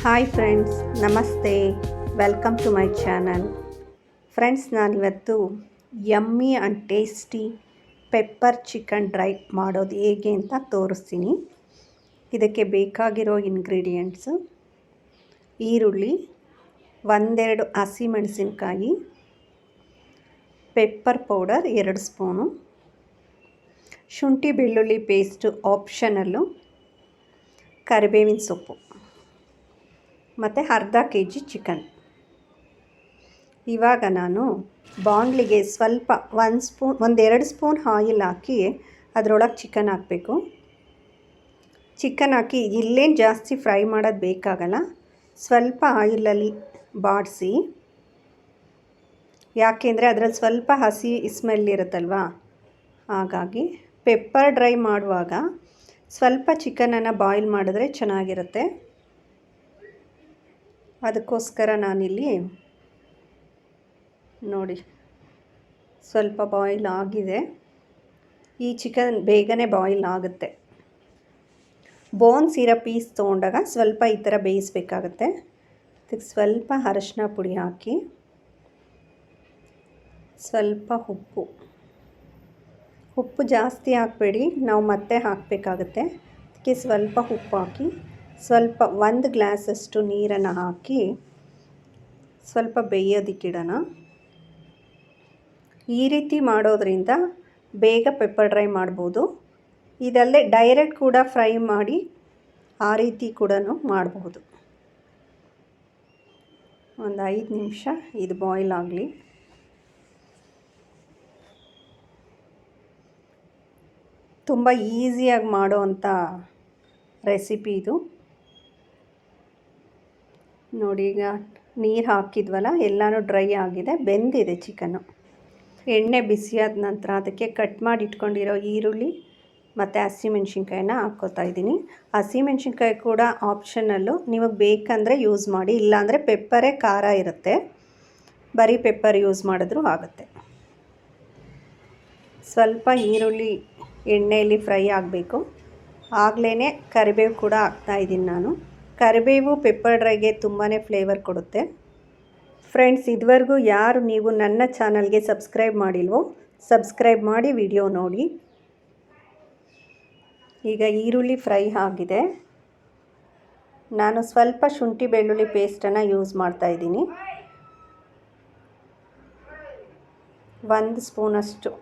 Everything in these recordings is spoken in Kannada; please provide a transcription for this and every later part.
ಹಾಯ್ ಫ್ರೆಂಡ್ಸ್, ನಮಸ್ತೆ. Welcome to my channel. Friends, ನಾನಿವತ್ತು yummy and tasty pepper chicken dry ಮಾಡೋದು ಹೇಗೆ ಅಂತ ತೋರಿಸ್ತೀನಿ. ಇದಕ್ಕೆ ಬೇಕಾಗಿರೋ ಇಂಗ್ರೀಡಿಯೆಂಟ್ಸು: ಈರುಳ್ಳಿ, ಒಂದೆರಡು ಹಸಿಮೆಣಸಿನ್ಕಾಯಿ, ಪೆಪ್ಪರ್ ಪೌಡರ್ 2 ಸ್ಪೂನು, ಶುಂಠಿ ಬೆಳ್ಳುಳ್ಳಿ ಪೇಸ್ಟು ಆಪ್ಷನಲ್ಲು, ಕರಿಬೇವಿನ ಸೊಪ್ಪು ಮತ್ತು ಅರ್ಧ kg ಚಿಕನ್. ಇವಾಗ ನಾನು ಬಾಣಲಿಗೆ ಸ್ವಲ್ಪ 1-2 ಸ್ಪೂನ್ ಆಯಿಲ್ ಹಾಕಿ ಅದರೊಳಗೆ ಚಿಕನ್ ಹಾಕಬೇಕು. ಚಿಕನ್ ಹಾಕಿ ಇಲ್ಲೇನು ಜಾಸ್ತಿ ಫ್ರೈ ಮಾಡೋದು ಬೇಕಾಗಲ್ಲ, ಸ್ವಲ್ಪ ಆಯಿಲಲ್ಲಿ ಬಾಡಿಸಿ. ಯಾಕೆಂದರೆ ಅದರಲ್ಲಿ ಸ್ವಲ್ಪ ಹಸಿ ಸ್ಮೆಲ್ ಇರುತ್ತಲ್ವ, ಹಾಗಾಗಿ ಪೆಪ್ಪರ್ ಡ್ರೈ ಮಾಡುವಾಗ ಸ್ವಲ್ಪ ಚಿಕನನ್ನು ಬಾಯ್ಲ್ ಮಾಡಿದ್ರೆ ಚೆನ್ನಾಗಿರುತ್ತೆ. ಅದಕ್ಕೋಸ್ಕರ ನಾನಿಲ್ಲಿ ನೋಡಿ ಸ್ವಲ್ಪ ಬಾಯ್ಲ್ ಆಗಿದೆ. ಈ ಚಿಕನ್ ಬೇಗನೆ ಬಾಯ್ಲ್ ಆಗುತ್ತೆ. ಬೋನ್ಸ್ ಇರೋ ಪೀಸ್ ತೊಗೊಂಡಾಗ ಸ್ವಲ್ಪ ಈ ಥರ ಬೇಯಿಸಬೇಕಾಗತ್ತೆ. ಅದಕ್ಕೆ ಸ್ವಲ್ಪ ಅರಶಿನ ಪುಡಿ ಹಾಕಿ, ಸ್ವಲ್ಪ ಉಪ್ಪು ಜಾಸ್ತಿ ಹಾಕಬೇಡಿ, ನಾವು ಮತ್ತೆ ಹಾಕಬೇಕಾಗತ್ತೆ. ಅದಕ್ಕೆ ಸ್ವಲ್ಪ ಉಪ್ಪು ಹಾಕಿ, ಸ್ವಲ್ಪ 1 ಗ್ಲಾಸಷ್ಟು ನೀರನ್ನು ಹಾಕಿ ಸ್ವಲ್ಪ ಬೇಯೋದಕ್ಕಿಡೋಣ. ಈ ರೀತಿ ಮಾಡೋದ್ರಿಂದ ಬೇಗ ಪೆಪ್ಪರ್ ಡ್ರೈ ಮಾಡ್ಬೋದು. ಇದಲ್ಲದೆ ಡೈರೆಕ್ಟ್ ಕೂಡ ಫ್ರೈ ಮಾಡಿ ಆ ರೀತಿ ಕೂಡ ಮಾಡಬಹುದು. ಒಂದು 5 ನಿಮಿಷ ಇದು ಬಾಯ್ಲ್ ಆಗಲಿ. ತುಂಬ ಈಸಿಯಾಗಿ ಮಾಡೋವಂಥ ರೆಸಿಪಿ ಇದು. ನೋಡಿ, ಈಗ ನೀರು ಹಾಕಿದ್ವಲ್ಲ, ಎಲ್ಲನೂ ಡ್ರೈ ಆಗಿದೆ, ಬೆಂದಿದೆ ಚಿಕನ್ನು. ಎಣ್ಣೆ ಬಿಸಿಯಾದ ನಂತರ ಅದಕ್ಕೆ ಕಟ್ ಮಾಡಿ ಇಟ್ಕೊಂಡಿರೋ ಈರುಳ್ಳಿ ಮತ್ತು ಹಸಿಮೆಣ್ಸಿನ್ಕಾಯಿನ ಹಾಕ್ಕೋತಾ ಇದ್ದೀನಿ. ಹಸಿಮೆಣ್ಸಿನ್ಕಾಯಿ ಕೂಡ ಆಪ್ಷನಲ್ಲು, ನಿಮಗೆ ಬೇಕಂದರೆ ಯೂಸ್ ಮಾಡಿ, ಇಲ್ಲಾಂದರೆ ಪೆಪ್ಪರೇ ಖಾರ ಇರುತ್ತೆ, ಬರೀ ಪೆಪ್ಪರ್ ಯೂಸ್ ಮಾಡಿದ್ರೂ ಆಗುತ್ತೆ. ಸ್ವಲ್ಪ ಈರುಳ್ಳಿ ಎಣ್ಣೆಯಲ್ಲಿ ಫ್ರೈ ಆಗಬೇಕು. ಆಗಲೇ ಕರಿಬೇವು ಕೂಡ ಹಾಕ್ತಾಯಿದ್ದೀನಿ ನಾನು. ಕರಿಬೇವು ಪೆಪ್ಪರ್ ಡ್ರೈಗೆ ತುಂಬಾ ಫ್ಲೇವರ್ ಕೊಡುತ್ತೆ. ಫ್ರೆಂಡ್ಸ್, ಇದುವರೆಗೂ ಯಾರು ನೀವು ನನ್ನ ಚಾನಲ್ಗೆ ಸಬ್ಸ್ಕ್ರೈಬ್ ಮಾಡಿಲ್ವೋ, ಸಬ್ಸ್ಕ್ರೈಬ್ ಮಾಡಿ ವಿಡಿಯೋ ನೋಡಿ. ಈಗ ಈರುಳ್ಳಿ ಫ್ರೈ ಆಗಿದೆ. ನಾನು ಸ್ವಲ್ಪ ಶುಂಠಿ ಬೆಳ್ಳುಳ್ಳಿ ಪೇಸ್ಟನ್ನು ಯೂಸ್ ಮಾಡ್ತಾಯಿದ್ದೀನಿ. 1 ಸ್ಪೂನಷ್ಟು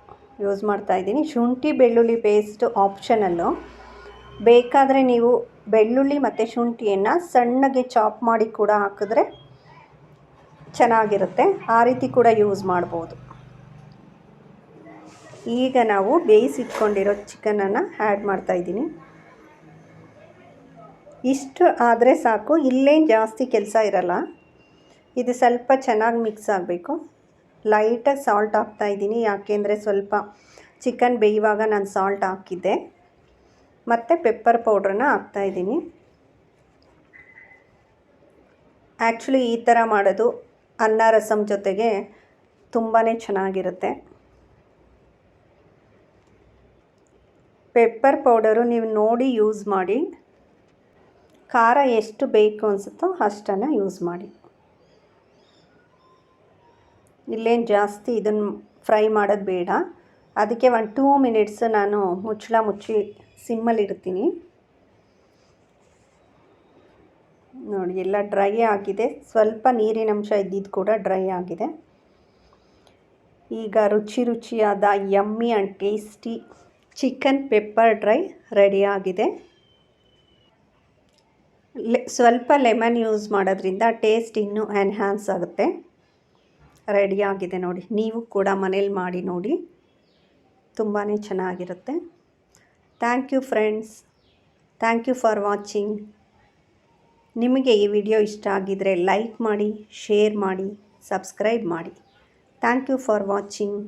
ಯೂಸ್ ಮಾಡ್ತಾಯಿದ್ದೀನಿ. ಶುಂಠಿ ಬೆಳ್ಳುಳ್ಳಿ ಪೇಸ್ಟ್ ಆಪ್ಷನಲ್ಲು. ಬೇಕಾದರೆ ನೀವು ಬೆಳ್ಳುಳ್ಳಿ ಮತ್ತು ಶುಂಠಿಯನ್ನು ಸಣ್ಣಗೆ ಚಾಪ್ ಮಾಡಿ ಕೂಡ ಹಾಕಿದ್ರೆ ಚೆನ್ನಾಗಿರುತ್ತೆ, ಆ ರೀತಿ ಕೂಡ ಯೂಸ್ ಮಾಡ್ಬೋದು. ಈಗ ನಾವು ಬೇಯಿಸಿಟ್ಕೊಂಡಿರೋ ಚಿಕನನ್ನು ಆ್ಯಡ್ ಮಾಡ್ತಾಯಿದ್ದೀನಿ. ಇಷ್ಟು ಆದರೆ ಸಾಕು, ಇಲ್ಲೇನು ಜಾಸ್ತಿ ಕೆಲಸ ಇರಲ್ಲ. ಇದು ಸ್ವಲ್ಪ ಚೆನ್ನಾಗಿ ಮಿಕ್ಸ್ ಆಗಬೇಕು. ಲೈಟಾಗಿ ಸಾಲ್ಟ್ ಹಾಕ್ತಾಯಿದ್ದೀನಿ, ಯಾಕೆಂದರೆ ಸ್ವಲ್ಪ ಚಿಕನ್ ಬೇಯುವಾಗ ನಾನು ಸಾಲ್ಟ್ ಹಾಕಿದ್ದೆ. ಮತ್ತು ಪೆಪ್ಪರ್ ಪೌಡ್ರನ್ನ ಹಾಕ್ತಾಯಿದ್ದೀನಿ. ಆ್ಯಕ್ಚುಲಿ ಈ ಥರ ಮಾಡೋದು ಅನ್ನ ರಸಮ್ ಜೊತೆಗೆ ತುಂಬಾ ಚೆನ್ನಾಗಿರುತ್ತೆ. ಪೆಪ್ಪರ್ ಪೌಡರು ನೀವು ನೋಡಿ ಯೂಸ್ ಮಾಡಿ, ಖಾರ ಎಷ್ಟು ಬೇಕು ಅನಿಸುತ್ತೋ ಅಷ್ಟನ್ನು ಯೂಸ್ ಮಾಡಿ. ಇಲ್ಲೇನು ಜಾಸ್ತಿ ಇದನ್ನು ಫ್ರೈ ಮಾಡೋದು ಬೇಡ. ಅದಕ್ಕೆ 1-2 ಮಿನಿಟ್ಸ್ ನಾನು ಮುಚ್ಚಳ ಮುಚ್ಚಿ ಸಿಮ್ಮಲ್ಲಿಡ್ತೀನಿ. ನೋಡಿ, ಎಲ್ಲ ಡ್ರೈ ಆಗಿದೆ. ಸ್ವಲ್ಪ ನೀರಿನ ಅಂಶ ಇದ್ದಿದ್ದು ಕೂಡ ಡ್ರೈ ಆಗಿದೆ. ಈಗ ರುಚಿಯಾದ yummy and tasty chicken pepper dry ready ಆಗಿದೆ. ಸ್ವಲ್ಪ ಲೆಮನ್ ಯೂಸ್ ಮಾಡೋದ್ರಿಂದ ಟೇಸ್ಟ್ ಇನ್ನೂ ಎನ್ಹ್ಯಾನ್ಸ್ ಆಗುತ್ತೆ. ರೆಡಿ ಆಗಿದೆ ನೋಡಿ. ನೀವು ಕೂಡ ಮನೇಲಿ ಮಾಡಿ ನೋಡಿ, ತುಂಬಾ ಚೆನ್ನಾಗಿರುತ್ತೆ. Thank you friends. Thank you for watching. ನಿಮಗೆ ಈ ವಿಡಿಯೋ ಇಷ್ಟ ಆಗಿದ್ದರೆ ಲೈಕ್ ಮಾಡಿ, ಶೇರ್ ಮಾಡಿ, ಸಬ್ಸ್ಕ್ರೈಬ್ ಮಾಡಿ. Thank you for watching.